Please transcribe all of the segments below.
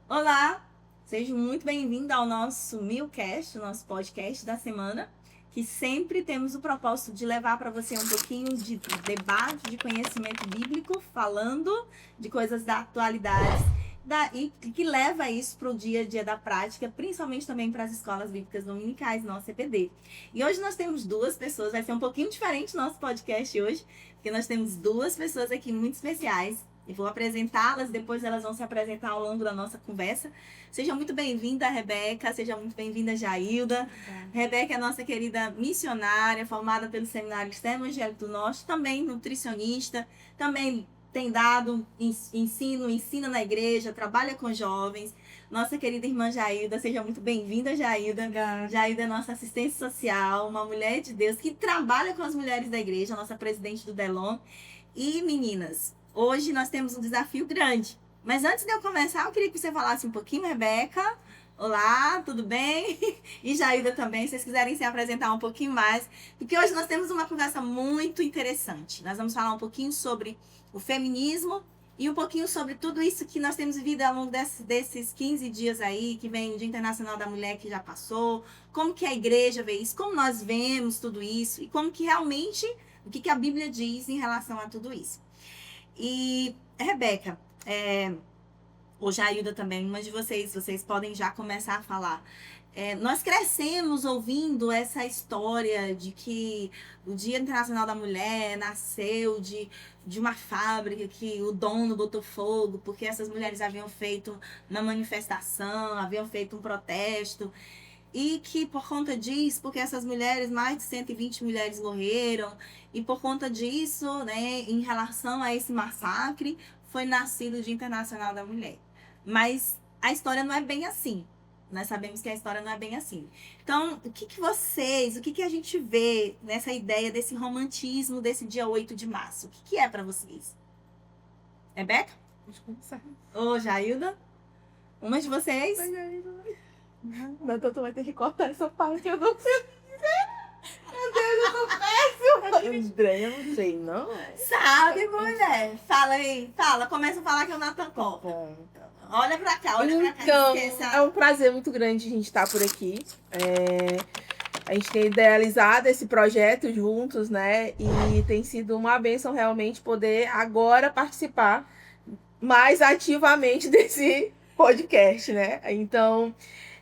Olá, seja muito bem-vindo ao nosso Milcast, nosso podcast da semana, que sempre temos o propósito de levar para você um pouquinho de debate, de conhecimento bíblico, falando de coisas da atualidade e que leva isso para o dia a dia da prática, principalmente também para as escolas bíblicas dominicais, nosso CPD. E hoje nós temos duas pessoas, vai ser um pouquinho diferente o nosso podcast hoje, porque nós temos duas pessoas aqui muito especiais. E vou apresentá-las, depois elas vão se apresentar ao longo da nossa conversa. Seja muito bem-vinda, Rebeca, seja muito bem-vinda, Jailda. Rebeca é nossa querida missionária, formada pelo Seminário Externo Evangélico do Norte, também nutricionista, também tem dado ensina na igreja, trabalha com jovens. Nossa querida irmã Jailda, seja muito bem-vinda, Jailda. Jailda é nossa assistente social, uma mulher de Deus que trabalha com as mulheres da igreja, nossa presidente do Delon. E meninas, hoje nós temos um desafio grande. Mas antes de eu começar, eu queria que você falasse um pouquinho, Rebeca. Olá, tudo bem? E Jailda também, se vocês quiserem se apresentar um pouquinho mais. Porque hoje nós temos uma conversa muito interessante. Nós vamos falar um pouquinho sobre o feminismo e um pouquinho sobre tudo isso que nós temos vivido ao longo desses 15 dias aí, que vem o Dia Internacional da Mulher que já passou, como que a igreja vê isso, como nós vemos tudo isso e como que realmente, o que a Bíblia diz em relação a tudo isso. E, Rebeca, ou Jailda também, uma de vocês podem já começar a falar. Nós crescemos ouvindo essa história de que o Dia Internacional da Mulher nasceu de uma fábrica que o dono botou fogo, porque essas mulheres haviam feito uma manifestação, haviam feito um protesto. E que por conta disso, porque essas mulheres, mais de 120 mulheres morreram, e por conta disso, né, em relação a esse massacre, foi nascido o Dia Internacional da Mulher. Mas a história não é bem assim. Nós sabemos que a história não é bem assim. Então, o que a gente vê nessa ideia desse romantismo desse dia 8 de março? O que é para vocês? Rebeca? Pode começar. Ou Jailda? Uma de vocês? Não, então tu vai ter que cortar essa parte, eu não sei. Meu Deus, eu tô péssima. André, eu não sei, não. Sabe, mulher? Fala aí, fala. Começa a falar que o Nathan corta. Bom, Olha pra cá, olha pra cá. então, Esqueça. é um prazer muito grande a gente estar por aqui. A gente tem idealizado esse projeto juntos, né? E tem sido uma bênção realmente poder agora participar mais ativamente desse podcast, né? Então,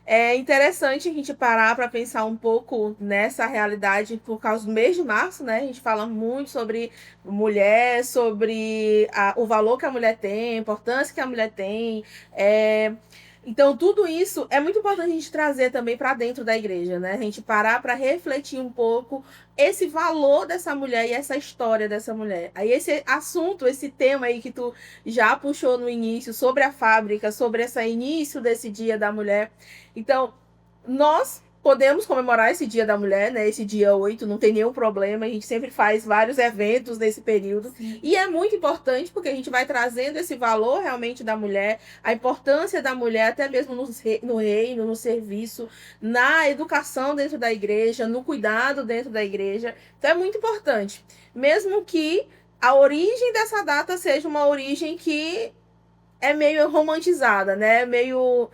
é interessante a gente parar para pensar um pouco nessa realidade por causa do mês de março, né? A gente fala muito sobre mulher, sobre o valor que a mulher tem, a importância que a mulher tem. Então, tudo isso é muito importante a gente trazer também para dentro da igreja, né? A gente parar para refletir um pouco esse valor dessa mulher e essa história dessa mulher. Aí, esse assunto, esse tema aí que tu já puxou no início, sobre a fábrica, sobre esse início desse Dia da Mulher. Então, nós podemos comemorar esse Dia da Mulher, né? Esse dia 8, não tem nenhum problema. A gente sempre faz vários eventos nesse período. Sim. E é muito importante porque a gente vai trazendo esse valor realmente da mulher, a importância da mulher, até mesmo no reino, no serviço, na educação dentro da igreja, no cuidado dentro da igreja. Então é muito importante. Mesmo que a origem dessa data seja uma origem que é meio romantizada, né? Meio.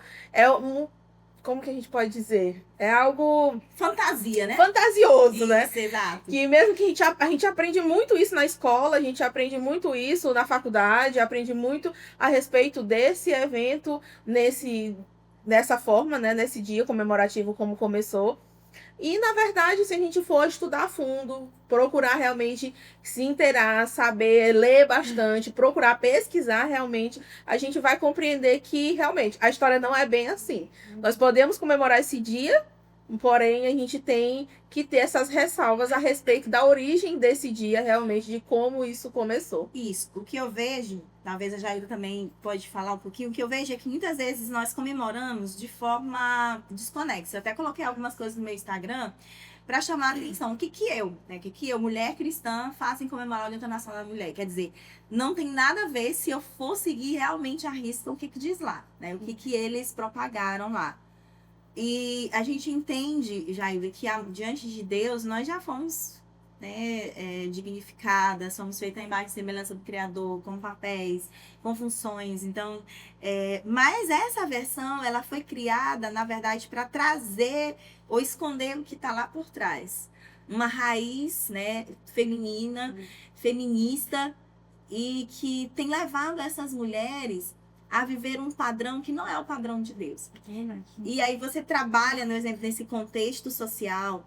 Como que a gente pode dizer? É algo Fantasia, né? fantasioso, né? Isso, exato. Que mesmo que a gente aprende muito isso na escola, a gente aprende muito isso na faculdade, aprende muito a respeito desse evento nessa forma, né? Nesse dia comemorativo como começou. E, na verdade, se a gente for estudar a fundo, procurar realmente se inteirar, saber, ler bastante, procurar pesquisar realmente, a gente vai compreender que, realmente, a história não é bem assim. Nós podemos comemorar esse dia, porém, a gente tem que ter essas ressalvas a respeito da origem desse dia, realmente, de como isso começou. Isso. O que eu vejo, talvez a Jailda também pode falar um pouquinho, o que eu vejo é que muitas vezes nós comemoramos de forma desconexa. Eu até coloquei algumas coisas no meu Instagram para chamar a atenção. O que eu, né? O que eu, mulher cristã, faço em comemorar o Dia Internacional da Mulher? Quer dizer, não tem nada a ver se eu for seguir realmente a risca o que diz lá, né? O que eles propagaram lá. E a gente entende, Jailda, que diante de Deus nós já fomos né, dignificadas, somos feitas à imagem e semelhança do Criador, com papéis, com funções. Então, mas essa versão, ela foi criada, na verdade, para trazer ou esconder o que está lá por trás. Uma raiz, né, feminina, feminista, e que tem levado essas mulheres a viver um padrão que não é o padrão de Deus. E aí você trabalha, por exemplo, nesse contexto social.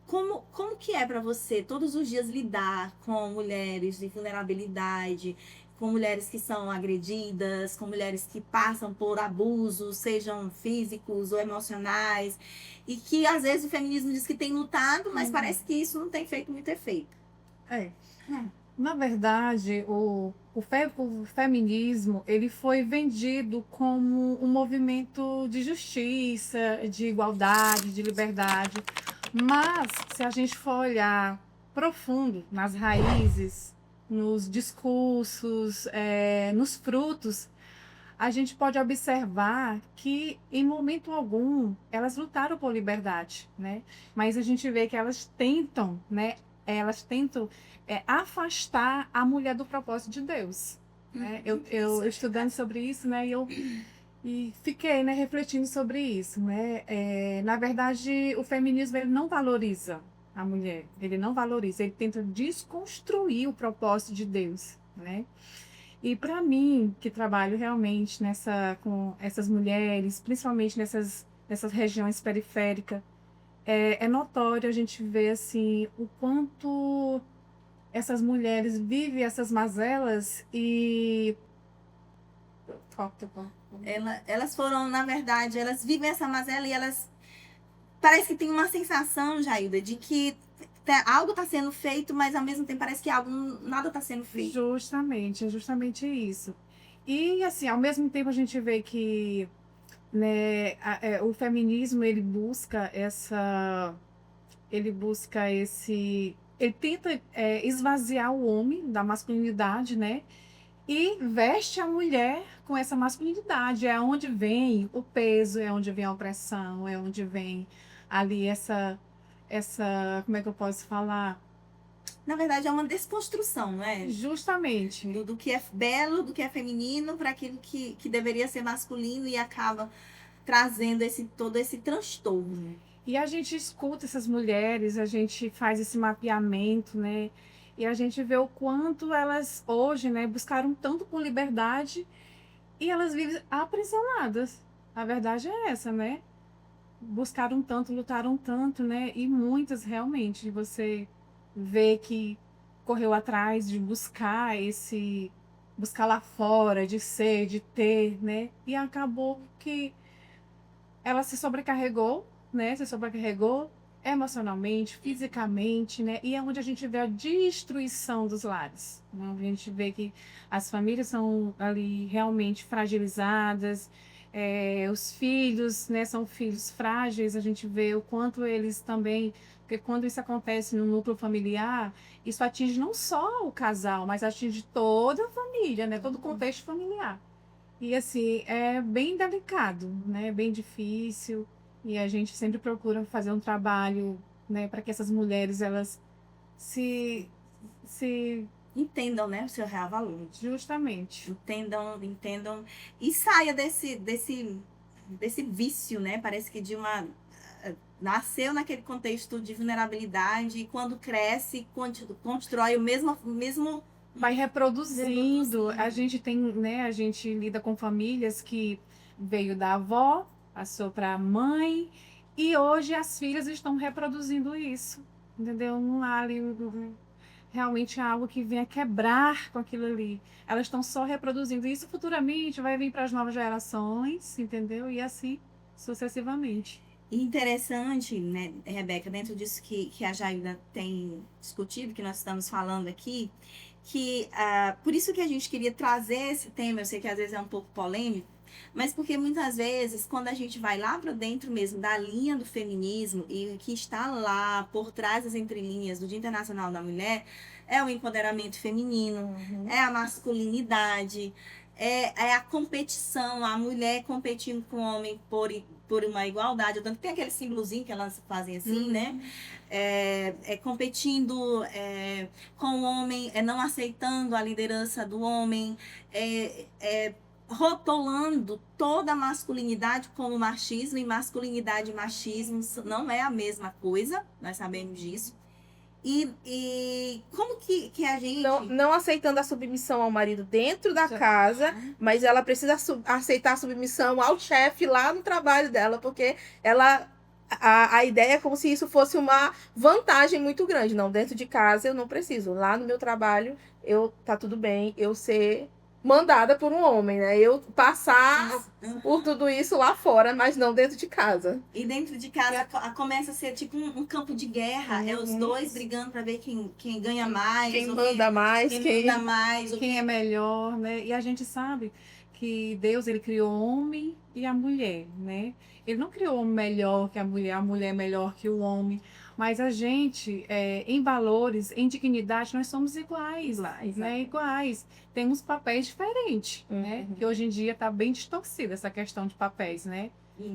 Como que é para você todos os dias lidar com mulheres de vulnerabilidade, com mulheres que são agredidas, com mulheres que passam por abusos, sejam físicos ou emocionais, e que às vezes o feminismo diz que tem lutado, mas parece que isso não tem feito muito efeito. Na verdade, o feminismo ele foi vendido como um movimento de justiça, de igualdade, de liberdade. Mas, se a gente for olhar profundo nas raízes, nos discursos, nos frutos, a gente pode observar que, em momento algum, elas lutaram por liberdade, né? Mas a gente vê que elas tentam, né? Elas tentam afastar a mulher do propósito de Deus. Né? Eu estudando sobre isso, né? E fiquei, né, refletindo sobre isso, né? Na verdade, o feminismo ele não valoriza a mulher, ele não valoriza, ele tenta desconstruir o propósito de Deus, né? E para mim, que trabalho realmente com essas mulheres, principalmente nessas regiões periféricas, é notório a gente ver assim o quanto essas mulheres vivem essas mazelas e elas foram, na verdade, elas vivem essa mazela e elas parece que tem uma sensação, Jailda, de que algo está sendo feito, mas ao mesmo tempo parece que nada está sendo feito. Justamente, é justamente isso. E assim, ao mesmo tempo a gente vê que, né, o feminismo ele tenta esvaziar o homem da masculinidade, né? E veste a mulher com essa masculinidade. É onde vem o peso, é onde vem a opressão, é onde vem ali como é que eu posso falar? Na verdade, é uma desconstrução, não é? Justamente. Do que é belo, do que é feminino, para aquilo que deveria ser masculino e acaba trazendo todo esse transtorno. E a gente escuta essas mulheres, a gente faz esse mapeamento, né? E a gente vê o quanto elas hoje, né, buscaram tanto por liberdade e elas vivem aprisionadas. A verdade é essa, né? Buscaram tanto, lutaram tanto, né? E muitas realmente você vê que correu atrás de buscar lá fora, de ser, de ter, né? E acabou que ela se sobrecarregou, né? Se sobrecarregou emocionalmente, fisicamente, né? E é onde a gente vê a destruição dos lares. Né? A gente vê que as famílias são ali realmente fragilizadas, os filhos, né, são filhos frágeis, a gente vê o quanto eles também, porque quando isso acontece no núcleo familiar, isso atinge não só o casal, mas atinge toda a família, né, todo o contexto familiar. E assim, é bem delicado, né, bem difícil, e a gente sempre procura fazer um trabalho, né, para que essas mulheres, elas se entendam, né, o seu real valor. Justamente. Entendam e saia desse vício, né? Parece que nasceu naquele contexto de vulnerabilidade e quando cresce, constrói o mesmo vai reproduzindo. A gente tem, né, a gente lida com famílias que veio da avó, passou para a mãe e hoje as filhas estão reproduzindo isso. Entendeu? Não há ali realmente algo que venha quebrar com aquilo ali. Elas estão só reproduzindo. Isso futuramente vai vir para as novas gerações, entendeu? E assim sucessivamente. Interessante, né, Rebeca, dentro disso que a Jailda tem discutido, que nós estamos falando aqui, que por isso que a gente queria trazer esse tema, eu sei que às vezes é um pouco polêmico, mas porque muitas vezes, quando a gente vai lá para dentro mesmo da linha do feminismo e que está lá por trás das entrelinhas do Dia Internacional da Mulher, é o empoderamento feminino, é a masculinidade, é a competição, a mulher competindo com o homem por uma igualdade. Tanto que tem aquele símbolozinho que elas fazem assim, né? Competindo com o homem, não aceitando a liderança do homem, rotulando toda a masculinidade como machismo, e masculinidade e machismo não é a mesma coisa, nós sabemos disso. E como que a gente... Não aceitando a submissão ao marido dentro da casa, mas ela precisa aceitar a submissão ao chefe lá no trabalho dela, porque a ideia é como se isso fosse uma vantagem muito grande. Não, dentro de casa eu não preciso. Lá no meu trabalho, tá tudo bem eu ser mandada por um homem, né? Eu passar por tudo isso lá fora, mas não dentro de casa. E dentro de casa começa a ser tipo um campo de guerra. É os dois brigando para ver quem ganha mais. Quem manda mais. Quem manda mais. Quem é melhor, né? E a gente sabe que Deus, ele criou o homem e a mulher, né? Ele não criou o homem melhor que a mulher melhor que o homem. Mas a gente, em valores, em dignidade, nós somos iguais, né? Iguais. Temos papéis diferentes, né? Que hoje em dia está bem distorcida essa questão de papéis, né?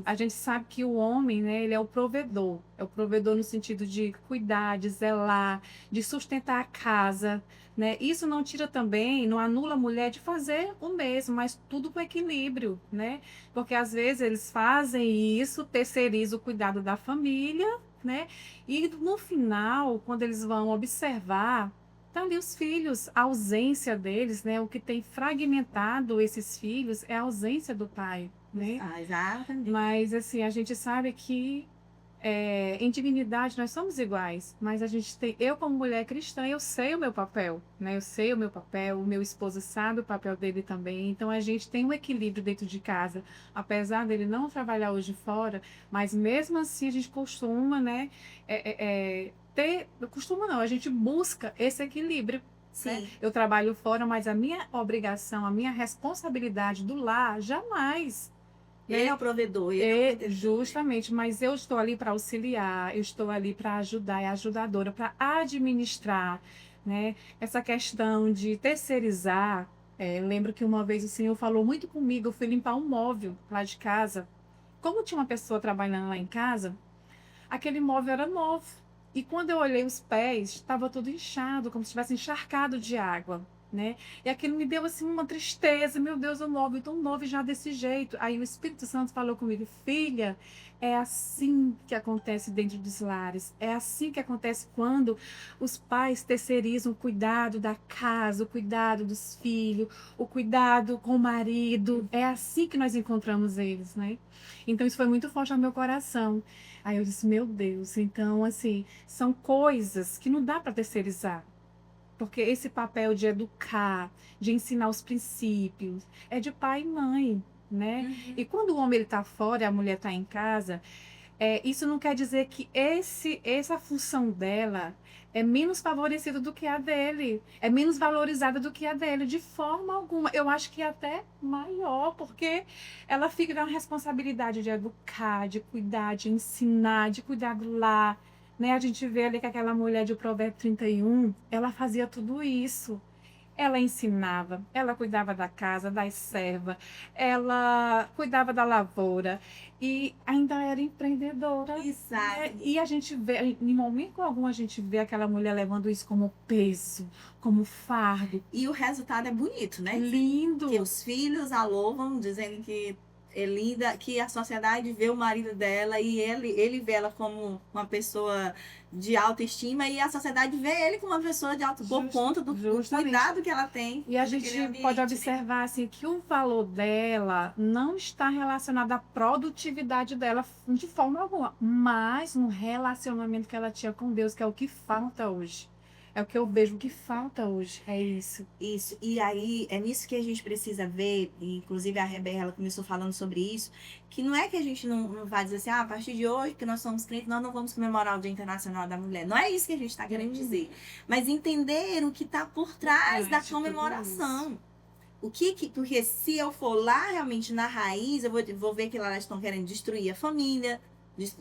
A gente sabe que o homem, né, ele é o provedor. É o provedor no sentido de cuidar, de zelar, de sustentar a casa, né? Isso não tira também, não anula a mulher de fazer o mesmo, mas tudo com equilíbrio, né? Porque às vezes eles fazem isso, terceirizam o cuidado da família, né? E no final, quando eles vão observar, tá ali os filhos, a ausência deles, né? O que tem fragmentado esses filhos é a ausência do pai, né? Exatamente. Mas assim, a gente sabe que em dignidade nós somos iguais, mas a gente tem, eu como mulher cristã, eu sei o meu papel, né? Eu sei o meu papel, o meu esposo sabe o papel dele também, então a gente tem um equilíbrio dentro de casa, apesar dele não trabalhar hoje fora, mas mesmo assim a gente costuma, né? Costuma não, a gente busca esse equilíbrio. Sim. Né? Eu trabalho fora, mas a minha obrigação, a minha responsabilidade do lar, jamais. Ele é o provedor. Justamente, mas eu estou ali para auxiliar, eu estou ali para ajudar, é ajudadora, para administrar, né? Essa questão de terceirizar. Lembro que uma vez o senhor falou muito comigo, eu fui limpar um móvel lá de casa. Como tinha uma pessoa trabalhando lá em casa, aquele móvel era novo. E quando eu olhei os pés, estava tudo inchado, como se tivesse encharcado de água. Né? E aquilo me deu assim uma tristeza, meu Deus, o móvel tão novo e já desse jeito. Aí o Espírito Santo falou comigo, filha, é assim que acontece dentro dos lares, é assim que acontece quando os pais terceirizam o cuidado da casa, o cuidado dos filhos, o cuidado com o marido, é assim que nós encontramos eles, né? Então isso foi muito forte ao meu coração. Aí eu disse, meu Deus, então assim, são coisas que não dá para terceirizar. Porque esse papel de educar, de ensinar os princípios, é de pai e mãe, né? E quando o homem está fora e a mulher está em casa, isso não quer dizer que essa função dela é menos favorecida do que a dele, é menos valorizada do que a dele, de forma alguma. Eu acho que é até maior, porque ela fica na responsabilidade de educar, de cuidar, de ensinar, de cuidar do lar. Né? A gente vê ali que aquela mulher de Provérbio 31, ela fazia tudo isso. Ela ensinava, ela cuidava da casa, das servas, ela cuidava da lavoura e ainda era empreendedora. Exato. Né? E a gente vê, em momento algum, a gente vê aquela mulher levando isso como peso, como fardo. E o resultado é bonito, né? Lindo. Que os filhos a louvam, dizendo que é linda, que a sociedade vê o marido dela e ele vê ela como uma pessoa de autoestima e a sociedade vê ele como uma pessoa de alto por conta do cuidado que ela tem. E a gente pode observar assim, que o valor dela não está relacionado à produtividade dela de forma alguma, mas no relacionamento que ela tinha com Deus, que é o que falta hoje. É o que eu vejo que falta hoje, é isso. Isso, e aí é nisso que a gente precisa ver, e inclusive a Rebeca, ela começou falando sobre isso, que não é que a gente não vai dizer assim, a partir de hoje, que nós somos crentes, nós não vamos comemorar o Dia Internacional da Mulher. Não é isso que a gente está querendo dizer, mas entender o que está por trás da comemoração. Porque se eu for lá realmente na raiz, eu vou ver que lá elas estão querendo destruir a família,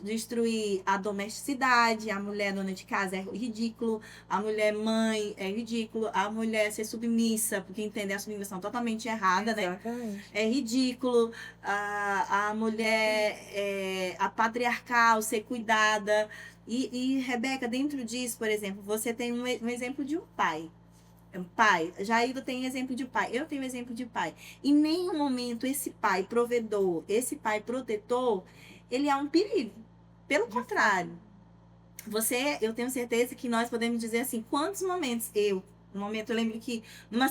destruir a domesticidade, a mulher dona de casa é ridículo, a mulher mãe é ridículo, a mulher ser submissa, porque entender a submissão totalmente errada, né? Exatamente. É ridículo, a mulher, a patriarcal, ser cuidada. E, Rebeca, dentro disso, por exemplo, você tem um exemplo de um pai. Pai, Jaildo tem exemplo de pai, eu tenho exemplo de pai. Em nenhum momento esse pai provedor, esse pai protetor, ele é um perigo. Pelo contrário, eu tenho certeza que nós podemos dizer assim, quantos momentos no momento eu lembro que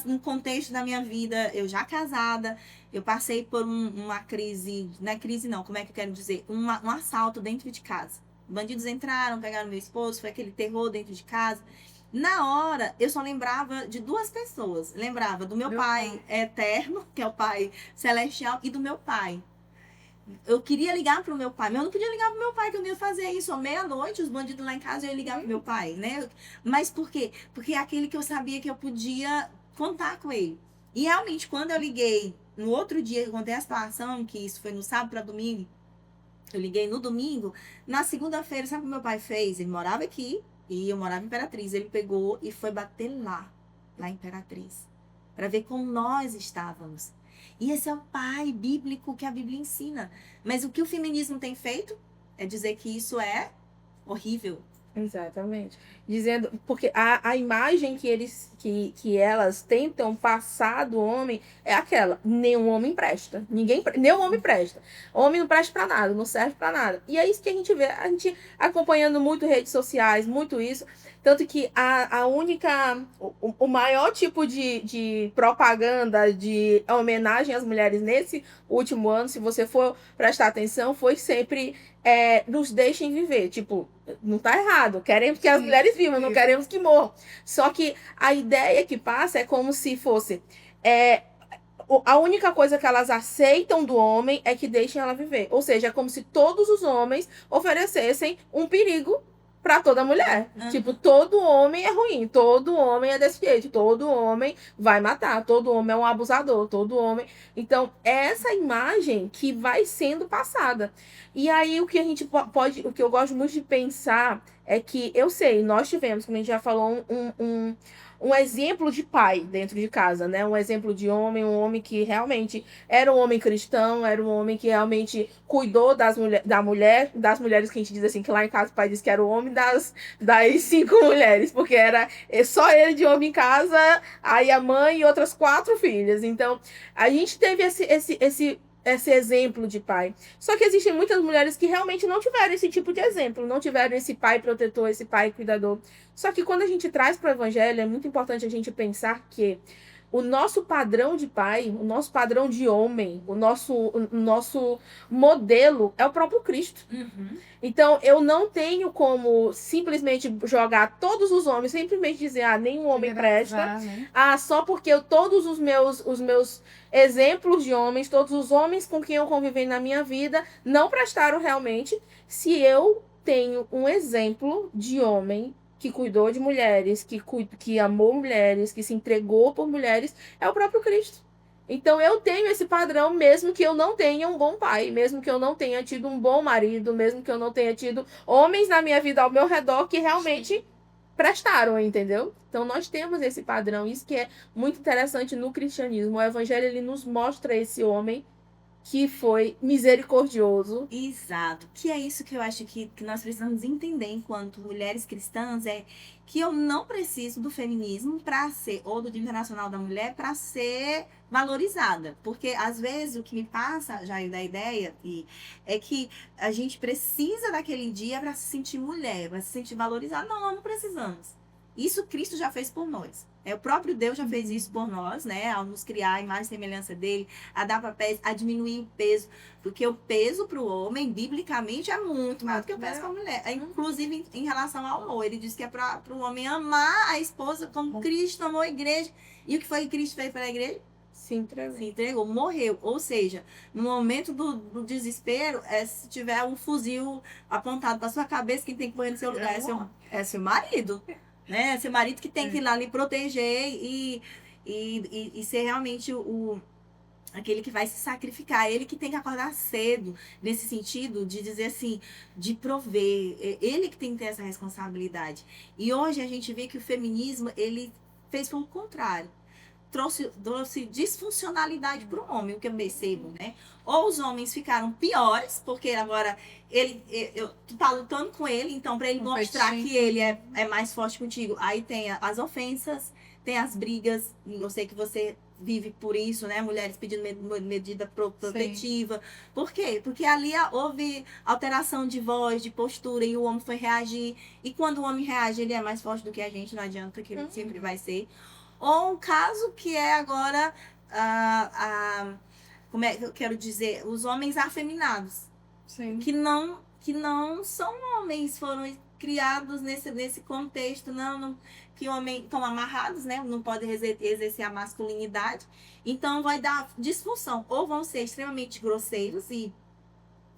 num contexto da minha vida, eu já casada, eu passei por uma crise, não é crise não, como é que eu quero dizer? Um assalto dentro de casa. Bandidos entraram, pegaram meu esposo, foi aquele terror dentro de casa. Na hora, eu só lembrava de duas pessoas. Lembrava do meu pai eterno, que é o pai celestial, e do meu pai. Eu queria ligar pro meu pai, mas eu não podia ligar pro meu pai, que eu não ia fazer isso. À meia-noite, os bandidos lá em casa, eu ia ligar pro meu pai, né? Mas por quê? Porque é aquele que eu sabia que eu podia contar com ele. E realmente, quando eu liguei, no outro dia que eu contei a situação, que isso foi no sábado para domingo, eu liguei no domingo, na segunda-feira, sabe o que meu pai fez? Ele morava aqui, e eu morava em Imperatriz. Ele pegou e foi bater lá em Imperatriz, para ver como nós estávamos. E esse é o pai bíblico que a Bíblia ensina. Mas o que o feminismo tem feito é dizer que isso é horrível. Exatamente. Dizendo, porque a imagem que elas tentam passar do homem é aquela: nenhum homem presta. Nenhum homem presta. Homem não presta pra nada, não serve pra nada. E é isso que a gente vê, a gente acompanhando muito redes sociais, muito isso. Tanto que o maior tipo de propaganda, de homenagem às mulheres nesse último ano, se você for prestar atenção, foi sempre nos deixem viver. Tipo, não tá errado. Queremos que as mulheres vivam, não queremos que morram. Só que a ideia que passa é como se fosse a única coisa que elas aceitam do homem é que deixem ela viver. Ou seja, é como se todos os homens oferecessem um perigo para toda mulher. Tipo, todo homem é ruim, todo homem é desse jeito, todo homem vai matar, todo homem é um abusador, todo homem. Então, é essa imagem que vai sendo passada. E aí, o que a gente pode, o que eu gosto muito de pensar é que, eu sei, nós tivemos, como a gente já falou, um exemplo de pai dentro de casa, né? Um exemplo de homem, um homem que realmente era um homem cristão, era um homem que realmente cuidou das mulheres que a gente diz assim, que lá em casa o pai disse que era o homem das 5 mulheres, porque era só ele de homem em casa, aí a mãe e outras 4 filhas. Então, a gente teve esse exemplo de pai. Só que existem muitas mulheres que realmente não tiveram esse tipo de exemplo, não tiveram esse pai protetor, esse pai cuidador. Só que quando a gente traz para o evangelho, é muito importante a gente pensar que o nosso padrão de pai, o nosso padrão de homem, o nosso modelo é o próprio Cristo. Então, eu não tenho como simplesmente jogar todos os homens, simplesmente dizer, nenhum homem presta. Só porque todos os meus exemplos de homens, todos os homens com quem eu convivi na minha vida, não prestaram realmente. Se eu tenho um exemplo de homem que cuidou de mulheres, que amou mulheres, que se entregou por mulheres, é o próprio Cristo. Então eu tenho esse padrão, mesmo que eu não tenha um bom pai, mesmo que eu não tenha tido um bom marido, mesmo que eu não tenha tido homens na minha vida ao meu redor que realmente prestaram, entendeu? Então nós temos esse padrão, isso que é muito interessante no cristianismo. O evangelho, ele nos mostra esse homem que foi misericordioso. Exato. Que é isso que eu acho que nós precisamos entender enquanto mulheres cristãs, é que eu não preciso do feminismo para ser, ou do Dia Internacional da Mulher, para ser valorizada. Porque, às vezes, o que me passa, já da ideia, é que a gente precisa daquele dia para se sentir mulher, para se sentir valorizada. Não, nós não precisamos. Isso Cristo já fez por nós. O próprio Deus já fez isso por nós, né? Ao nos criar a imagem e semelhança dele, a dar papéis, a diminuir o peso. Porque o peso para o homem, biblicamente, é muito maior do que o peso para a mulher. Inclusive, em relação ao amor. Ele diz que é para o homem amar a esposa como Cristo amou a igreja. E o que foi que Cristo fez para a igreja? Se entregou, morreu. Ou seja, no momento do desespero, se tiver um fuzil apontado para sua cabeça, quem tem que correr no seu lugar é seu marido. Né? Seu marido que tem que ir lá lhe proteger e ser realmente aquele que vai se sacrificar, ele que tem que acordar cedo, nesse sentido de dizer assim, de prover, ele que tem que ter essa responsabilidade. E hoje a gente vê que o feminismo, ele fez o contrário. Trouxe disfuncionalidade para o homem, o que eu percebo, né? Ou os homens ficaram piores, porque agora tu tá lutando com ele, então para ele mostrar que ele é mais forte contigo. Aí tem as ofensas, tem as brigas, eu sei que você vive por isso, né? Mulheres pedindo medida protetiva. Por quê? Porque ali houve alteração de voz, de postura, e o homem foi reagir. E quando o homem reage, ele é mais forte do que a gente, não adianta que ele sempre vai ser. Ou um caso que é agora, como é que eu quero dizer, os homens afeminados. Sim. Que não são homens, foram criados nesse contexto, que homens estão amarrados, né? Não podem exercer a masculinidade. Então vai dar disfunção. Ou vão ser extremamente grosseiros e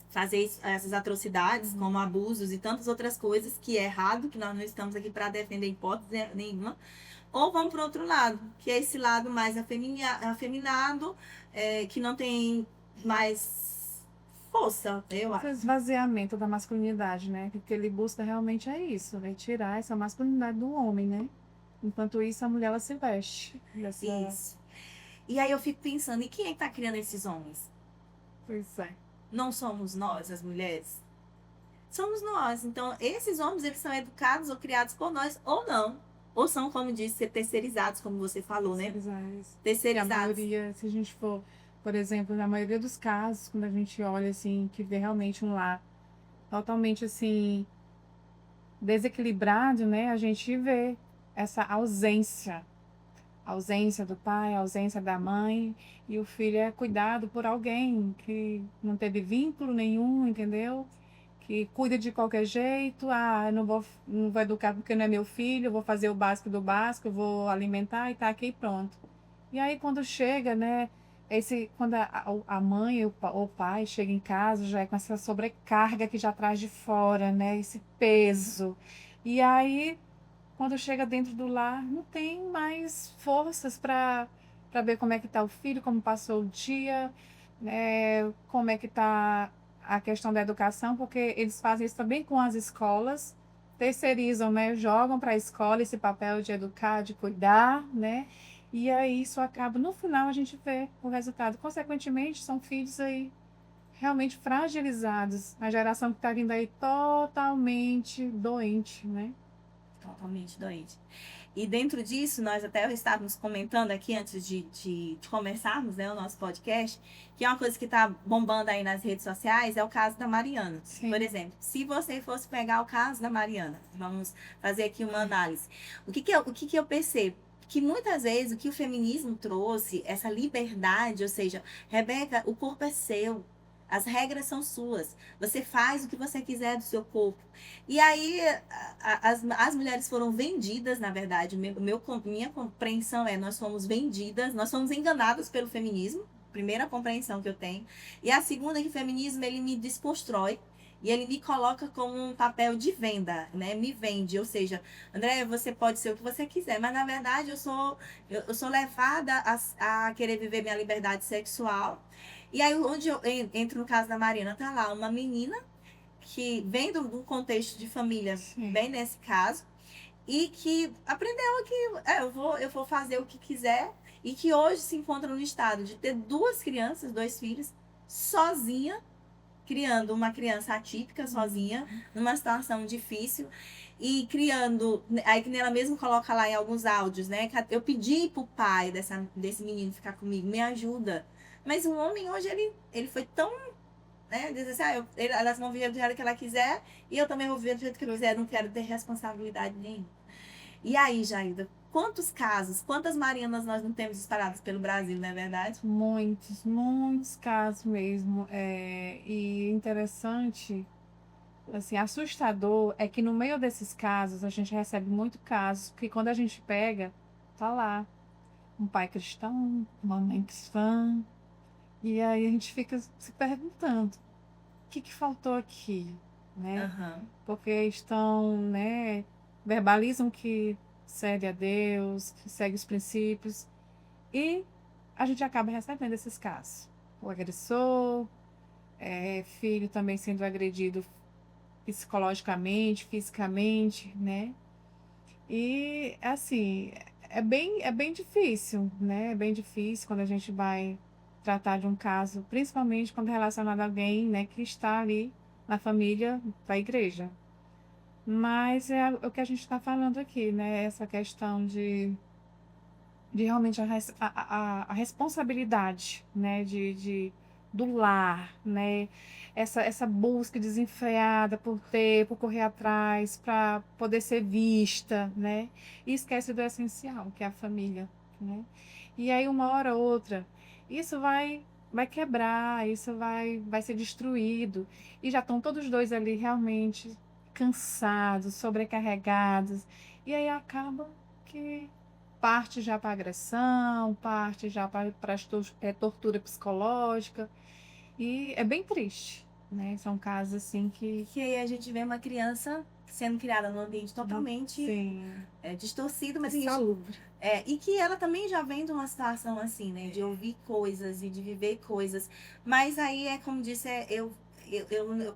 fazer essas atrocidades, como abusos e tantas outras coisas, que é errado, que nós não estamos aqui para defender hipótese nenhuma. Ou vão para o outro lado, que é esse lado mais afeminado, que não tem mais força, eu acho. Esse esvaziamento da masculinidade, né? Porque ele busca realmente é isso, é tirar essa masculinidade do homem, né? Enquanto isso, a mulher ela se veste. Isso. E aí eu fico pensando, e quem é que está criando esses homens? Pois é. Não somos nós, as mulheres? Somos nós. Então, esses homens, eles são educados ou criados por nós, ou não. Ou são, como disse, terceirizados, como você falou, né? Terceirizados. A maioria, se a gente for, por exemplo, na maioria dos casos, quando a gente olha, assim, que vê realmente um lar totalmente, assim, desequilibrado, né? A gente vê essa ausência. A ausência do pai, a ausência da mãe, e o filho é cuidado por alguém que não teve vínculo nenhum, entendeu? Que cuida de qualquer jeito, eu não vou educar porque não é meu filho, eu vou fazer o básico do básico, eu vou alimentar e tá aqui e pronto. E aí quando chega, né, quando a mãe ou o pai chega em casa, já é com essa sobrecarga que já traz de fora, né, esse peso. E aí quando chega dentro do lar, não tem mais forças para ver como é que está o filho, como passou o dia, né, como é que está a questão da educação, porque eles fazem isso também com as escolas, terceirizam, né, jogam para a escola esse papel de educar, de cuidar, né, e aí isso acaba, no final a gente vê o resultado. Consequentemente, são filhos aí realmente fragilizados, a geração que está vindo aí totalmente doente, né? Totalmente doente. E dentro disso, nós até estávamos comentando aqui antes de começarmos, né, o nosso podcast, que é uma coisa que está bombando aí nas redes sociais, é o caso da Mariana. Sim. Por exemplo, se você fosse pegar o caso da Mariana, vamos fazer aqui uma análise. O que eu percebo? Que muitas vezes o que o feminismo trouxe, essa liberdade, ou seja, Rebeca, o corpo é seu. As regras são suas. Você faz o que você quiser do seu corpo. E aí, as mulheres foram vendidas, na verdade. Minha compreensão é: nós fomos vendidas, nós fomos enganadas pelo feminismo. Primeira compreensão que eu tenho. E a segunda é que o feminismo, ele me desconstrói. E ele me coloca como um papel de venda, né? Me vende, ou seja, André, você pode ser o que você quiser, mas na verdade eu sou levada a querer viver minha liberdade sexual. E aí, onde eu entro no caso da Marina, tá lá uma menina que vem do contexto de família, Sim. bem nesse caso, e que aprendeu que eu vou fazer o que quiser, e que hoje se encontra no estado de ter 2 crianças, 2 filhos, sozinha, criando uma criança atípica, sozinha, numa situação difícil, e criando, aí que ela mesmo coloca lá em alguns áudios, né? Eu pedi pro pai desse menino ficar comigo, me ajuda. Mas o homem hoje, ele foi tão, né? Diz assim, elas vão viver do jeito que ela quiser, e eu também vou viver do jeito que eu quiser, não quero ter responsabilidade nenhuma. E aí, Jailda, quantos casos, quantas Marianas nós não temos espalhadas pelo Brasil, não é verdade? Muitos, muitos casos mesmo. E interessante, assim, assustador é que no meio desses casos a gente recebe muito casos que quando a gente pega, tá lá um pai cristão, uma mãe cristã, e aí a gente fica se perguntando o que faltou aqui, né? Aham. Porque estão, né, verbalizam que segue a Deus, que segue os princípios, e a gente acaba recebendo esses casos. O agressor, filho também sendo agredido psicologicamente, fisicamente, né? E, assim, é bem difícil, né? É bem difícil quando a gente vai tratar de um caso, principalmente quando é relacionado a alguém, né, que está ali na família da igreja. Mas é o que a gente está falando aqui, né? Essa questão de realmente a responsabilidade, né? Do lar, né? Essa busca desenfreada por correr atrás, para poder ser vista, né? E esquece do essencial, que é a família, né? E aí, uma hora ou outra, isso vai quebrar, isso vai ser destruído. E já estão todos dois ali realmente cansados, sobrecarregados. E aí acaba que parte já para agressão, parte já para tortura psicológica. E é bem triste, né? São casos assim que. Que aí a gente vê uma criança sendo criada num ambiente totalmente Sim, distorcido, mas Insalubre. e que ela também já vem de uma situação assim, né? De ouvir coisas e de viver coisas. Mas aí é como disse, eu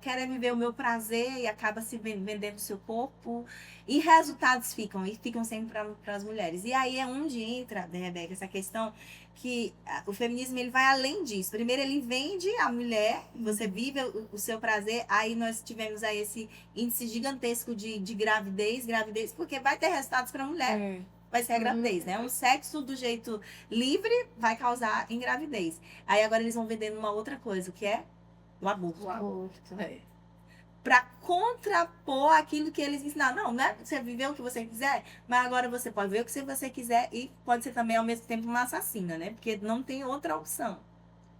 quero é viver o meu prazer e acaba se vendendo o seu corpo. E resultados ficam sempre para as mulheres. E aí é onde entra, né, Rebeca, essa questão que o feminismo ele vai além disso. Primeiro ele vende a mulher, você vive o seu prazer, aí nós tivemos aí esse índice gigantesco de gravidez, porque vai ter resultados para a mulher. é, Vai ser a gravidez, né? Um sexo do jeito livre vai causar engravidez. Aí agora eles vão vendendo uma outra coisa, o que é o aborto. O aborto. Para contrapor aquilo que eles ensinaram. Não, né? Você viveu o que você quiser, mas agora você pode ver o que você quiser e pode ser também ao mesmo tempo uma assassina, né? Porque não tem outra opção.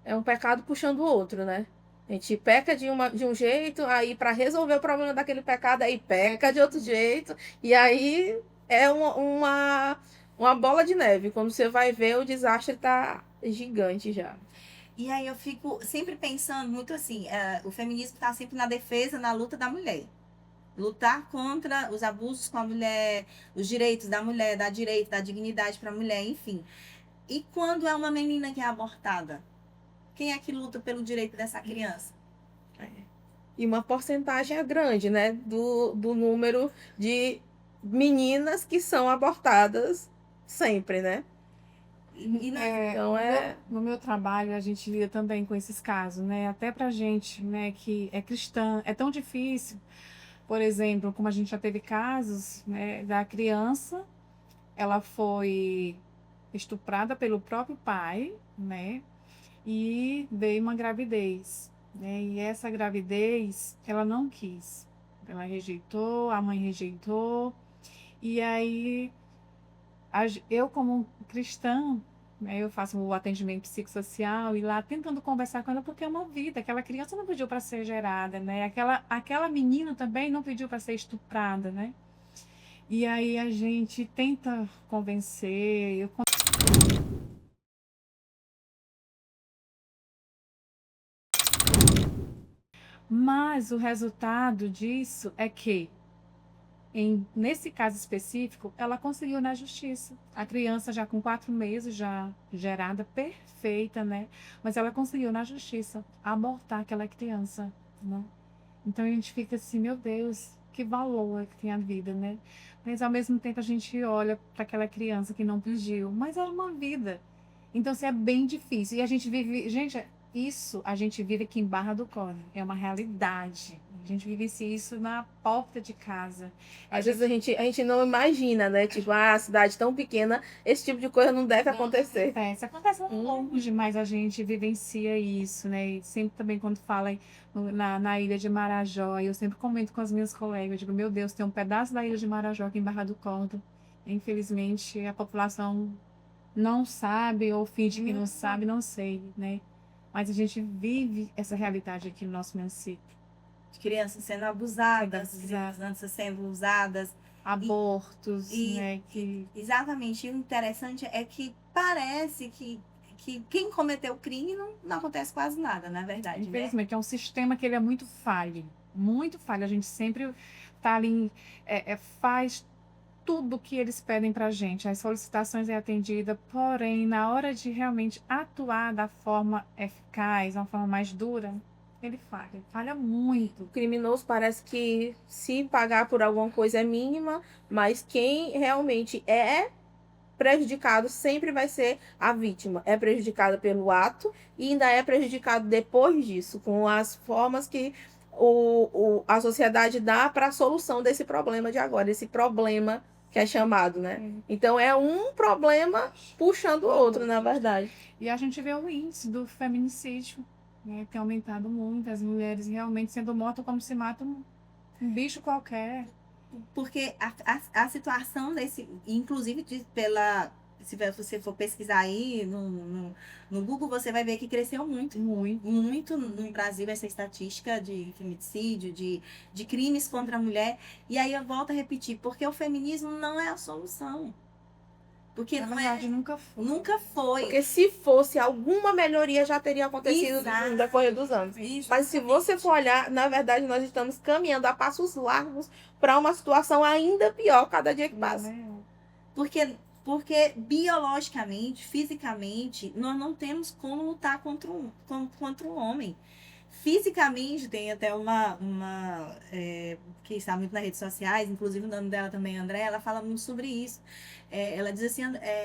É um pecado puxando o outro, né? A gente peca de um jeito, aí para resolver o problema daquele pecado, aí peca de outro jeito, e aí é uma bola de neve. Quando você vai ver, o desastre tá gigante já. E aí eu fico sempre pensando muito assim, o feminismo está sempre na defesa, na luta da mulher. Lutar contra os abusos com a mulher, os direitos da mulher, dar direito, dar dignidade para a mulher, enfim. E quando é uma menina que é abortada? Quem é que luta pelo direito dessa criança? E uma porcentagem grande, né? Do número de meninas que são abortadas sempre, né? Então no meu trabalho a gente lida também com esses casos, né? Até pra gente, né, que é cristã, é tão difícil. Por exemplo, como a gente já teve casos, né, da criança, ela foi estuprada pelo próprio pai, né? E veio uma gravidez, né? E essa gravidez, ela não quis. Ela rejeitou, a mãe rejeitou. E aí, eu como cristã, né, eu faço o atendimento psicossocial e lá tentando conversar com ela, porque é uma vida. Aquela criança não pediu para ser gerada, né? Aquela menina também não pediu para ser estuprada, né? E aí a gente tenta convencer. Mas o resultado disso é que, nesse caso específico, ela conseguiu na justiça. A criança já com 4 meses, já gerada, perfeita, né? Mas ela conseguiu na justiça abortar aquela criança, né? Então a gente fica assim, meu Deus, que valor que tem a vida, né? Mas ao mesmo tempo a gente olha para aquela criança que não pediu, mas era uma vida. Então, assim, é bem difícil. E a gente vive. Gente, isso a gente vive aqui em Barra do Cone. É uma realidade. A gente vive isso na porta de casa. Às vezes a gente não imagina, né? Tipo, a cidade tão pequena, esse tipo de coisa não deve acontecer. Acontece longe, mas a gente vivencia isso, né? E sempre também quando fala na ilha de Marajó, eu sempre comento com as minhas colegas, eu digo, meu Deus, tem um pedaço da ilha de Marajó aqui em Barra do Cordo. Infelizmente, a população não sabe, ou finge que não sabe, não sei, né? Mas a gente vive essa realidade aqui no nosso município. De crianças sendo abusadas, crianças sendo usadas. Abortos, né? Exatamente. E o interessante é que parece que quem cometeu o crime não acontece quase nada, na verdade. Infelizmente, é um sistema que ele é muito falho. Muito falho. A gente sempre está ali, faz tudo que eles pedem pra gente, as solicitações é atendida, porém, na hora de realmente atuar da forma eficaz, uma forma mais dura, ele falha muito. O criminoso parece que se pagar por alguma coisa é mínima, mas quem realmente é prejudicado sempre vai ser a vítima. É prejudicada pelo ato e ainda é prejudicado depois disso, com as formas que a sociedade dá para a solução desse problema de agora, esse problema que é chamado, né? Então é um problema puxando o outro, na verdade. E a gente vê o índice do feminicídio, né, tem aumentado muito, as mulheres realmente sendo mortas como se mata um bicho qualquer. Porque a situação desse, inclusive se você for pesquisar aí no Google, você vai ver que cresceu muito. Muito no Brasil essa estatística de feminicídio, de crimes contra a mulher. E aí eu volto a repetir, porque o feminismo não é a solução. Porque Na não verdade, é, nunca foi. nunca foi. Porque se fosse alguma melhoria já teria acontecido Exato. no decorrer dos anos. Mas se você for olhar, na verdade nós estamos caminhando a passos largos para uma situação ainda pior cada dia que passa. Porque biologicamente, fisicamente, nós não temos como lutar contra um homem. Fisicamente, tem até que está muito nas redes sociais, inclusive o nome dela também é André, ela fala muito sobre isso. Ela diz assim,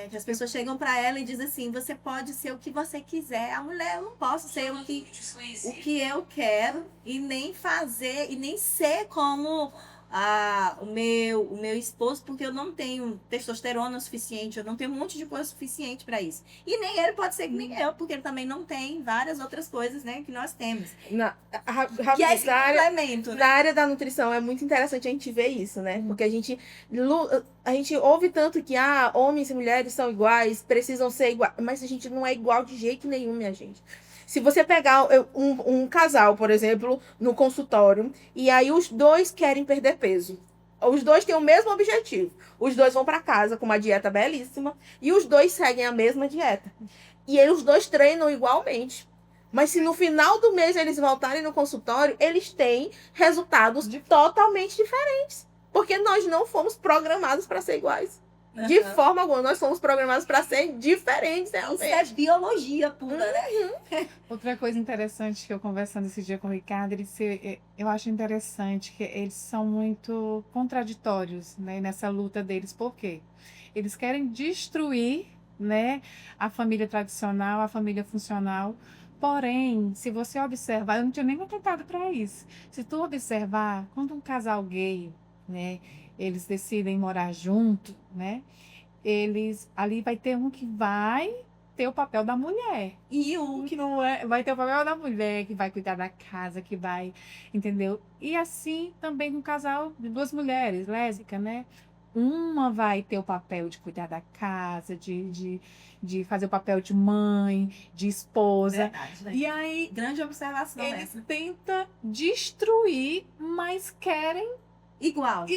que as pessoas chegam para ela e dizem assim, você pode ser o que você quiser. A mulher, eu não posso ser o que eu quero e nem fazer, e nem ser como o meu esposo, porque eu não tenho testosterona suficiente, eu não tenho um monte de coisa suficiente para isso. E nem ele pode ser que nem eu, porque ele também não tem várias outras coisas, né, que nós temos. Que é esse complemento, né? Na área da nutrição é muito interessante a gente ver isso, né? Porque a gente ouve tanto que homens e mulheres são iguais, precisam ser iguais, mas a gente não é igual de jeito nenhum, minha gente. Se você pegar um casal, por exemplo, no consultório, e aí os dois querem perder peso. Os dois têm o mesmo objetivo. Os dois vão para casa com uma dieta belíssima e os dois seguem a mesma dieta. E aí os dois treinam igualmente. Mas se no final do mês eles voltarem no consultório, eles têm resultados totalmente diferentes. Porque nós não fomos programados para ser iguais. De forma alguma, nós fomos programados para ser diferentes, realmente. Isso é biologia pura, né? Outra coisa interessante que eu conversando esse dia com o Ricardo, eu acho interessante que eles são muito contraditórios, né, nessa luta deles. Por quê? Eles querem destruir, né, a família tradicional, a família funcional. Porém, se você observar, eu não tinha nem atentado para isso. Se tu observar, quando um casal gay, né, eles decidem morar junto, né? Ali vai ter um que vai ter o papel da mulher. E um que não é, vai ter o papel da mulher, que vai cuidar da casa, que vai, entendeu? E assim também no casal de duas mulheres lésbicas, né? Uma vai ter o papel de cuidar da casa, de fazer o papel de mãe, de esposa. Verdade, né? E aí, grande observação eles essa. tentam destruir, mas querem Igual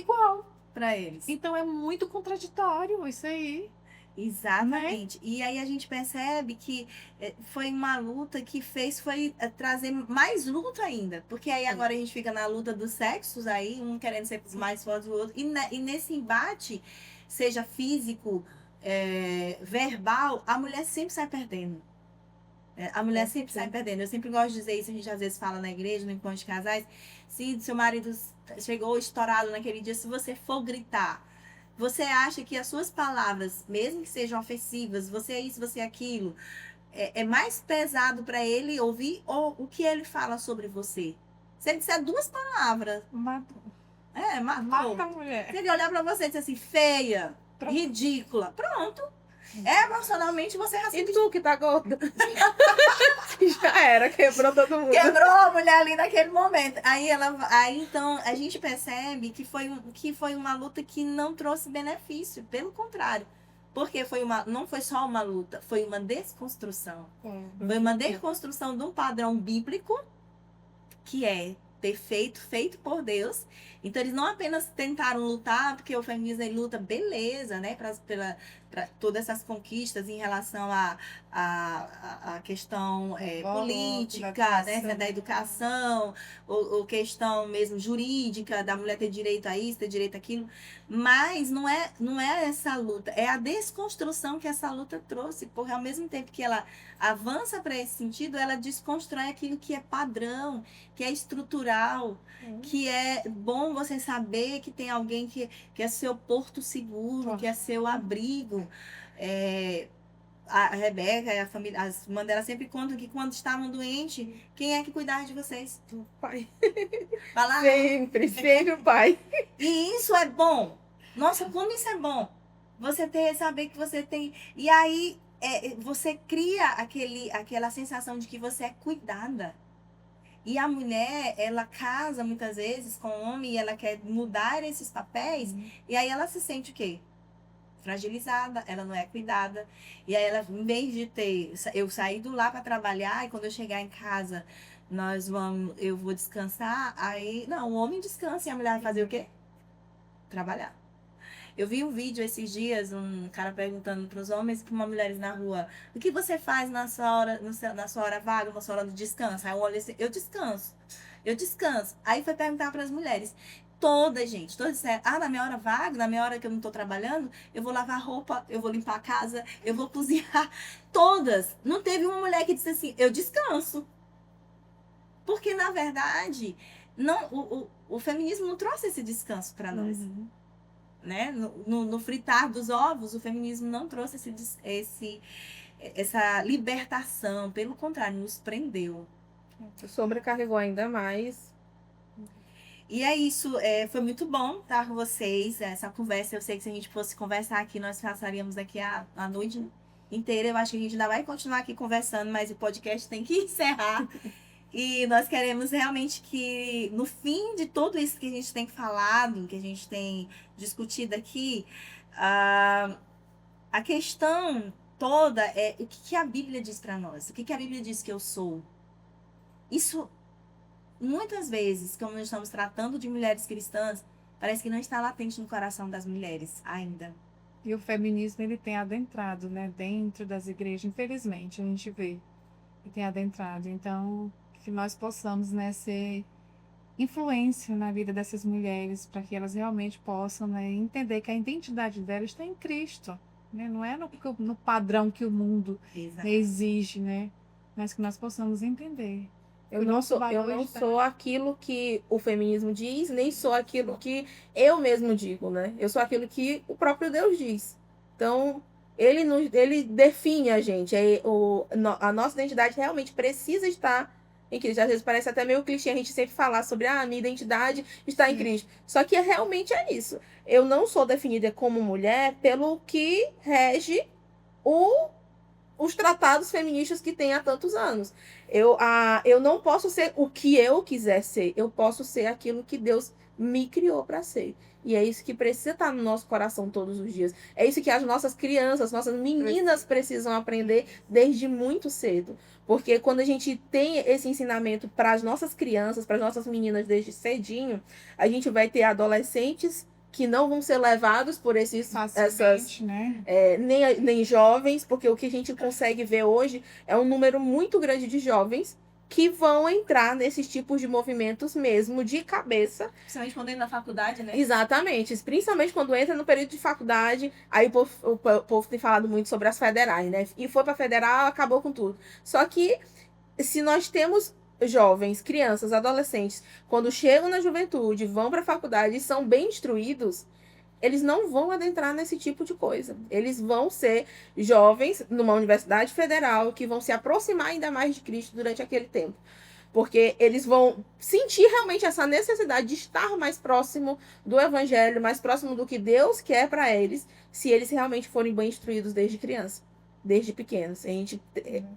para eles. Então é muito contraditório isso aí. Exatamente. E aí a gente percebe que foi uma luta que foi trazer mais luta ainda. Porque aí agora a gente fica na luta dos sexos, aí um querendo ser mais forte do outro. E nesse embate, seja físico, verbal, a mulher sempre sai perdendo. A mulher sempre sai perdendo. Eu sempre gosto de dizer isso, a gente às vezes fala na igreja, no encontro de casais. Se seu marido chegou estourado naquele dia, se você for gritar, você acha que as suas palavras, mesmo que sejam ofensivas, você é isso, você é aquilo, é mais pesado para ele ouvir ou o que ele fala sobre você? Se ele disser duas palavras, matou. Matou. Mata a mulher. Se ele olhar para você e dizer assim, feia, ridícula, pronto. Emocionalmente você E tu que tá gorda? Já era, quebrou todo mundo. Quebrou a mulher ali naquele momento. Aí então a gente percebe que foi uma luta que não trouxe benefício, pelo contrário. Porque não foi só uma luta, foi uma desconstrução. Foi uma desconstrução de um padrão bíblico, que é perfeito, feito por Deus. Então eles não apenas tentaram lutar, porque o feminismo luta, beleza, né, todas essas conquistas em relação à questão política, né, da educação, ou questão mesmo jurídica, da mulher ter direito a isso, ter direito àquilo. Mas não é essa luta, é a desconstrução que essa luta trouxe, porque ao mesmo tempo que ela avança para esse sentido, ela desconstrói aquilo que é padrão, que é estrutural, que é bom você saber que tem alguém que é seu porto seguro, que é seu abrigo. A Rebeca e a família, as irmãs dela sempre contam que quando estavam doentes, quem é que cuidava de vocês? O pai. Vai lá. Sempre o pai. E isso é bom. Nossa, como isso é bom. Você saber que você tem. E aí você cria aquela sensação de que você é cuidada. E a mulher, ela casa muitas vezes com o homem e ela quer mudar esses papéis. E aí ela se sente o quê? Fragilizada, ela não é cuidada. E aí ela, em vez de eu sair do lá para trabalhar e quando eu chegar em casa, eu vou descansar, aí, não, o homem descansa e a mulher vai fazer o quê? Trabalhar. Eu vi um vídeo esses dias, um cara perguntando para os homens e para umas mulheres na rua, o que você faz na sua hora, na sua hora vaga, na sua hora de descanso? Aí eu olhei assim, eu descanso. Aí foi perguntar para as mulheres. Todas disseram, na minha hora vaga, na minha hora que eu não estou trabalhando, eu vou lavar roupa, eu vou limpar a casa, eu vou cozinhar. Todas. Não teve uma mulher que disse assim, eu descanso. Porque, na verdade, o feminismo não trouxe esse descanso para nós. Né? No fritar dos ovos, o feminismo não trouxe essa libertação. Pelo contrário, nos prendeu. Sobrecarregou ainda mais. E é isso, foi muito bom estar com vocês, essa conversa. Eu sei que se a gente fosse conversar aqui, nós passaríamos aqui a noite inteira. Eu acho que a gente ainda vai continuar aqui conversando, mas o podcast tem que encerrar. E nós queremos realmente que, no fim de tudo isso que a gente tem falado, que a gente tem discutido aqui, a questão toda é o que a Bíblia diz para nós, o que a Bíblia diz que eu sou. Isso, muitas vezes, como nós estamos tratando de mulheres cristãs, parece que não está latente no coração das mulheres ainda. E o feminismo, ele tem adentrado, né, dentro das igrejas, infelizmente, a gente vê que tem adentrado. Então, que nós possamos, né, ser influência na vida dessas mulheres, para que elas realmente possam, né, entender que a identidade delas está em Cristo, né? Não é no padrão que o mundo exige, né? Mas que nós possamos entender. Eu não sou aquilo que o feminismo diz, nem sou aquilo que eu mesmo digo, né? Eu sou aquilo que o próprio Deus diz. Então, ele define a gente. A nossa identidade realmente precisa estar em Cristo. Às vezes parece até meio clichê a gente sempre falar sobre a minha identidade está em Cristo. Só que realmente é isso. Eu não sou definida como mulher pelo que rege os tratados feministas que tem há tantos anos. Eu não posso ser o que eu quiser ser. Eu posso ser aquilo que Deus me criou para ser. E é isso que precisa estar no nosso coração todos os dias. É isso que as nossas crianças, nossas meninas precisam aprender desde muito cedo. Porque quando a gente tem esse ensinamento para as nossas crianças, para as nossas meninas desde cedinho, a gente vai ter adolescentes que não vão ser levados por né? Nem jovens, porque o que a gente consegue ver hoje é um número muito grande de jovens que vão entrar nesses tipos de movimentos mesmo de cabeça. Principalmente quando entra na faculdade, né? Exatamente. Principalmente quando entra no período de faculdade. Aí o povo tem falado muito sobre as federais, né? E foi pra federal, acabou com tudo. Só que se nós temos jovens, crianças, adolescentes, quando chegam na juventude, vão para a faculdade e são bem instruídos, eles não vão adentrar nesse tipo de coisa. Eles vão ser jovens numa universidade federal que vão se aproximar ainda mais de Cristo durante aquele tempo. Porque eles vão sentir realmente essa necessidade de estar mais próximo do evangelho, mais próximo do que Deus quer para eles, se eles realmente forem bem instruídos desde criança. Desde pequenos. A gente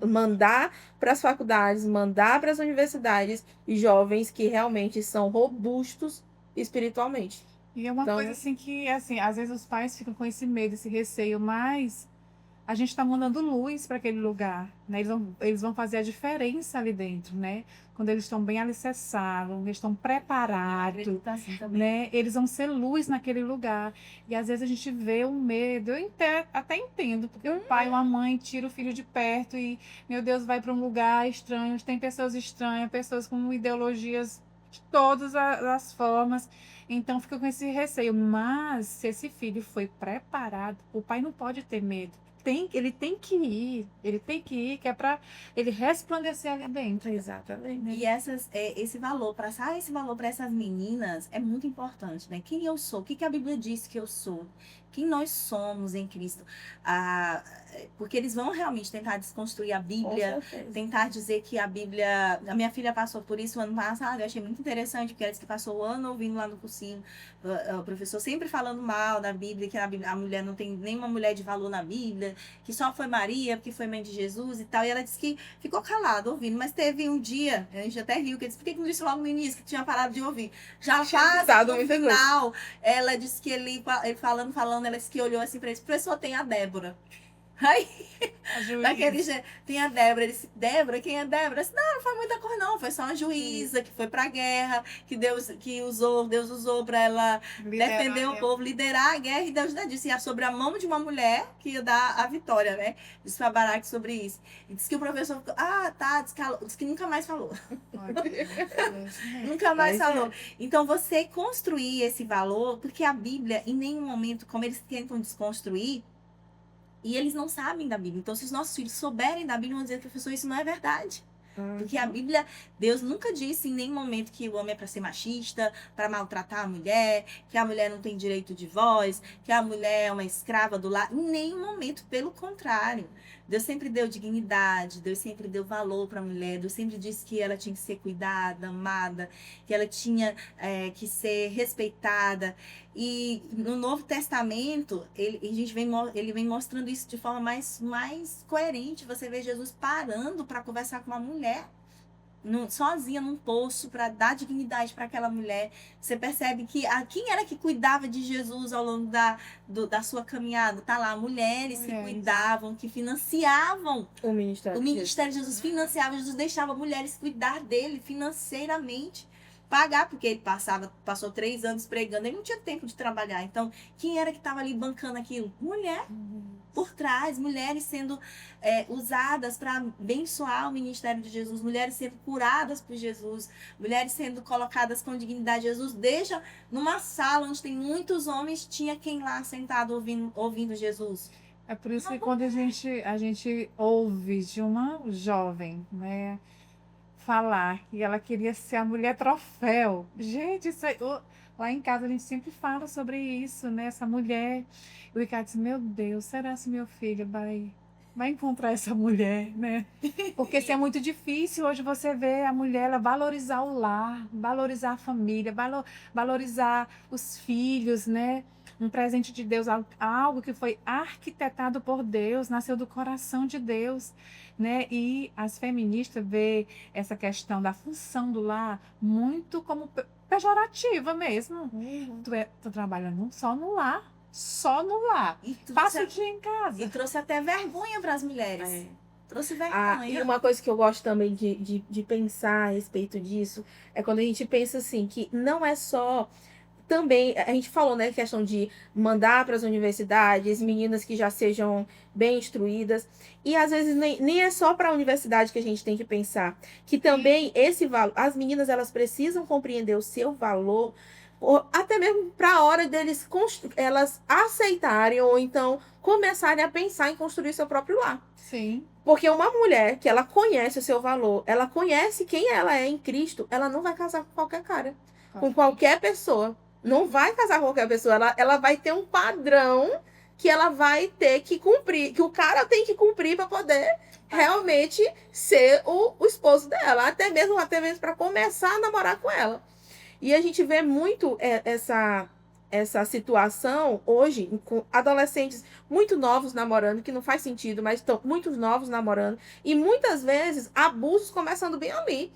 mandar para as faculdades, mandar para as universidades jovens que realmente são robustos espiritualmente. E é uma coisa assim que, assim, às vezes os pais ficam com esse medo, esse receio, mas a gente está mandando luz para aquele lugar, né? Eles vão fazer a diferença ali dentro, né? Quando eles estão bem alicerçados, eles estão preparados, Assim também. né? Eles vão ser luz naquele lugar. E às vezes a gente vê o medo. Eu até entendo, porque um pai ou uma mãe tira o filho de perto e, meu Deus, vai para um lugar estranho. Tem pessoas estranhas, pessoas com ideologias de todas as formas. Então fica com esse receio. Mas se esse filho foi preparado, o pai não pode ter medo. Ele tem que ir, que é para ele resplandecer ali dentro. Exatamente. E esse valor, esse valor para essas meninas é muito importante, né? Quem eu sou, o que a Bíblia diz que eu sou, quem nós somos em Cristo. Porque eles vão realmente tentar desconstruir a Bíblia, tentar dizer que a Bíblia... A minha filha passou por isso ano passado, eu achei muito interessante, porque ela disse que passou o ano ouvindo lá no cursinho, o professor sempre falando mal da Bíblia, que a mulher não tem nenhuma mulher de valor na Bíblia, que só foi Maria, porque foi mãe de Jesus e tal. E ela disse que ficou calada ouvindo, mas teve um dia, a gente até riu, que eu disse, por que não disse logo no início que tinha parado de ouvir? Já quase no final, ela disse que ele falando, ela disse que olhou assim pra ele, professor, tem a Débora. Aí, daquele jeito, tem a Débora. Ele disse, Débora, quem é Débora? Eu disse, não foi muita coisa, não. Foi só uma juíza que foi pra guerra, que Deus usou pra ela defender o povo, liderar a guerra. E Deus já disse, ia sobre a mão de uma mulher que ia dar a vitória, né? Disse pra Baraque sobre isso. E disse que o professor ficou, tá, disse que nunca mais falou. Nunca mais falou. Então, você construir esse valor, porque a Bíblia, em nenhum momento, como eles tentam desconstruir, e eles não sabem da Bíblia. Então, se os nossos filhos souberem da Bíblia, vão dizer, professor, isso não é verdade. Porque a Bíblia, Deus nunca disse em nenhum momento que o homem é para ser machista, para maltratar a mulher, que a mulher não tem direito de voz, que a mulher é uma escrava do lar. Em nenhum momento, pelo contrário. Deus sempre deu dignidade, Deus sempre deu valor para a mulher, Deus sempre disse que ela tinha que ser cuidada, amada, que ela tinha que ser respeitada. E no Novo Testamento, ele vem mostrando isso de forma mais coerente. Você vê Jesus parando para conversar com uma mulher, sozinha num poço, para dar dignidade para aquela mulher. Você percebe que quem era que cuidava de Jesus ao longo da sua caminhada? Tá lá, mulheres que cuidavam, que financiavam o ministério de Jesus. Financiava, Jesus deixava mulheres cuidar dele financeiramente, pagar, porque ele passou 3 anos pregando, ele não tinha tempo de trabalhar. Então, quem era que estava ali bancando aquilo? Mulher. Por trás, mulheres sendo usadas para abençoar o ministério de Jesus, mulheres sendo curadas por Jesus, mulheres sendo colocadas com dignidade. Jesus deixa numa sala onde tem muitos homens, tinha quem lá sentado ouvindo Jesus. É por isso que quando a gente ouve de uma jovem, né, falar que ela queria ser a mulher troféu. Gente, isso aí, lá em casa a gente sempre fala sobre isso, né? Essa mulher. O Ricardo disse, meu Deus, será que meu filho vai encontrar essa mulher, né? Porque se é muito difícil hoje você ver a mulher ela valorizar o lar, valorizar a família, valorizar os filhos, né? Um presente de Deus, algo que foi arquitetado por Deus, nasceu do coração de Deus, né? E as feministas vê essa questão da função do lar muito como pejorativa mesmo. Tu trabalha só no lar. Só no lar. Passa o dia em casa. E trouxe até vergonha para as mulheres. Trouxe vergonha. E uma coisa que eu gosto também de pensar a respeito disso é quando a gente pensa assim, que não é só... Também, a gente falou, né, questão de mandar para as universidades, meninas que já sejam bem instruídas. E às vezes nem é só para a universidade que a gente tem que pensar. Que também esse valor... As meninas, elas precisam compreender o seu valor, até mesmo para a hora deles elas aceitarem ou então começarem a pensar em construir seu próprio lar. Sim. Porque uma mulher que ela conhece o seu valor, ela conhece quem ela é em Cristo, ela não vai casar com qualquer cara, com qualquer pessoa. Não vai casar com qualquer pessoa. Ela vai ter um padrão que ela vai ter que cumprir, que o cara tem que cumprir para poder realmente ser o esposo dela, até mesmo para começar a namorar com ela. E a gente vê muito essa situação hoje com adolescentes muito novos namorando, que não faz sentido, mas estão muito novos namorando. E muitas vezes abusos começando bem ali.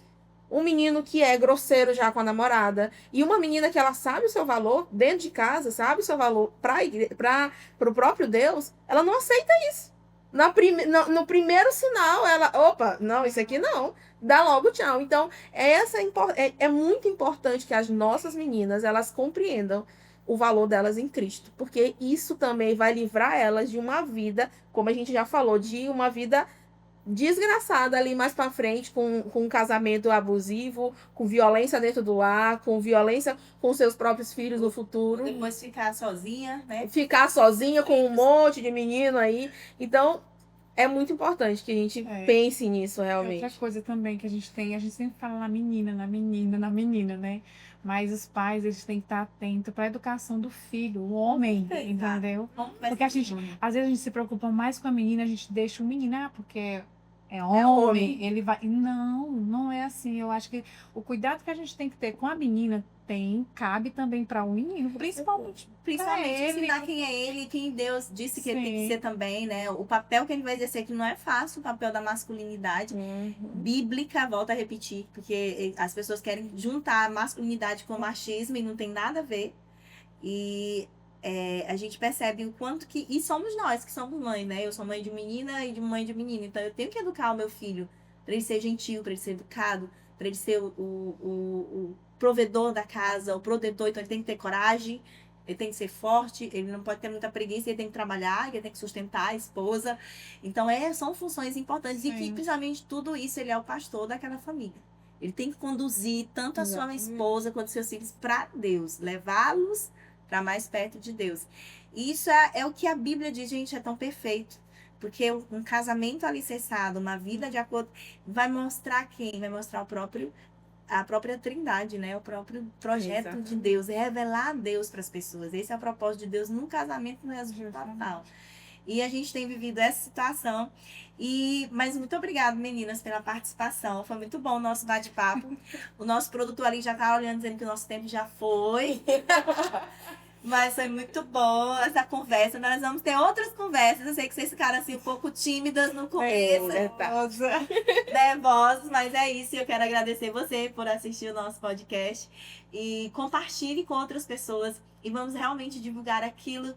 Um menino que é grosseiro já com a namorada e uma menina que ela sabe o seu valor dentro de casa, sabe o seu valor para o próprio Deus, ela não aceita isso. No primeiro sinal, ela, opa, não, isso aqui não, dá logo tchau. Então, é muito importante que as nossas meninas, elas compreendam o valor delas em Cristo, porque isso também vai livrar elas de uma vida, como a gente já falou, de uma vida desgraçada ali mais pra frente, com um casamento abusivo, com violência dentro do lar, com violência com seus próprios filhos no futuro. Depois ficar sozinha, né? Ficar sozinha com um monte de menino aí. Então, é muito importante que a gente pense nisso realmente. Outra coisa também que a gente sempre fala na menina, né? Mas os pais, eles têm que estar atentos para a educação do filho, o homem, entendeu? Porque às vezes a gente se preocupa mais com a menina, a gente deixa o menino, porque é homem, ele vai... Não é assim. Eu acho que o cuidado que a gente tem que ter com a menina cabe também para o menino, principalmente ensinar quem é ele, quem Deus disse que ele tem que ser também, né? O papel que ele vai exercer, que não é fácil, o papel da masculinidade bíblica, volto a repetir, porque as pessoas querem juntar a masculinidade com o machismo e não tem nada a ver. E a gente percebe o quanto que... E somos nós que somos mãe, né? Eu sou mãe de menina e de mãe de menino, então eu tenho que educar o meu filho para ele ser gentil, para ele ser educado, para ele ser o provedor da casa, o protetor. Então ele tem que ter coragem, ele tem que ser forte, ele não pode ter muita preguiça, ele tem que trabalhar, ele tem que sustentar a esposa. Então são funções importantes. E que, principalmente, tudo isso, ele é o pastor daquela família. Ele tem que conduzir tanto a sua esposa quanto seus filhos para Deus, levá-los para mais perto de Deus. E isso é o que a Bíblia diz, gente, é tão perfeito. Porque um casamento alicerçado, uma vida de acordo, vai mostrar quem? Vai mostrar a própria Trindade, né? O próprio projeto de Deus, é revelar a Deus para as pessoas. Esse é o propósito de Deus num casamento mesmo total. E a gente tem vivido essa situação. Mas muito obrigada, meninas, pela participação. Foi muito bom o nosso bate-papo. O nosso produtor ali já tá olhando, dizendo que o nosso tempo já foi. Mas foi muito bom essa conversa. Nós vamos ter outras conversas. Eu sei que vocês ficaram assim um pouco tímidas no começo. Nervosas, mas é isso. Eu quero agradecer você por assistir o nosso podcast. E compartilhe com outras pessoas. E vamos realmente divulgar aquilo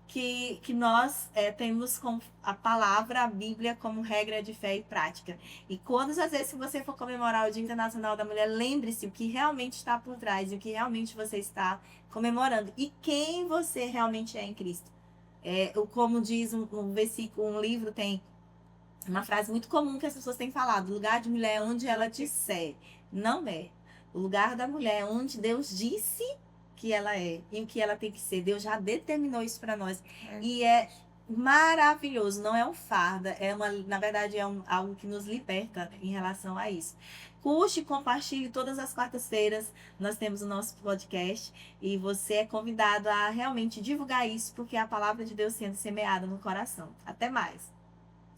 que nós temos com a palavra, a Bíblia, como regra de fé e prática. E todas as vezes que você for comemorar o Dia Internacional da Mulher, lembre-se o que realmente está por trás e o que realmente você está comemorando. E quem você realmente é em Cristo. Como diz um versículo, um livro, tem uma frase muito comum que as pessoas têm falado: o lugar de mulher é onde ela disser. Não é. O lugar da mulher é onde Deus disse que ela é e o que ela tem que ser. Deus já determinou isso para nós. E é maravilhoso, não é um fardo, na verdade algo que nos liberta em relação a isso. Curte, compartilhe. Todas as quartas-feiras nós temos o nosso podcast e você é convidado a realmente divulgar isso, porque é a palavra de Deus sendo semeada no coração. Até mais!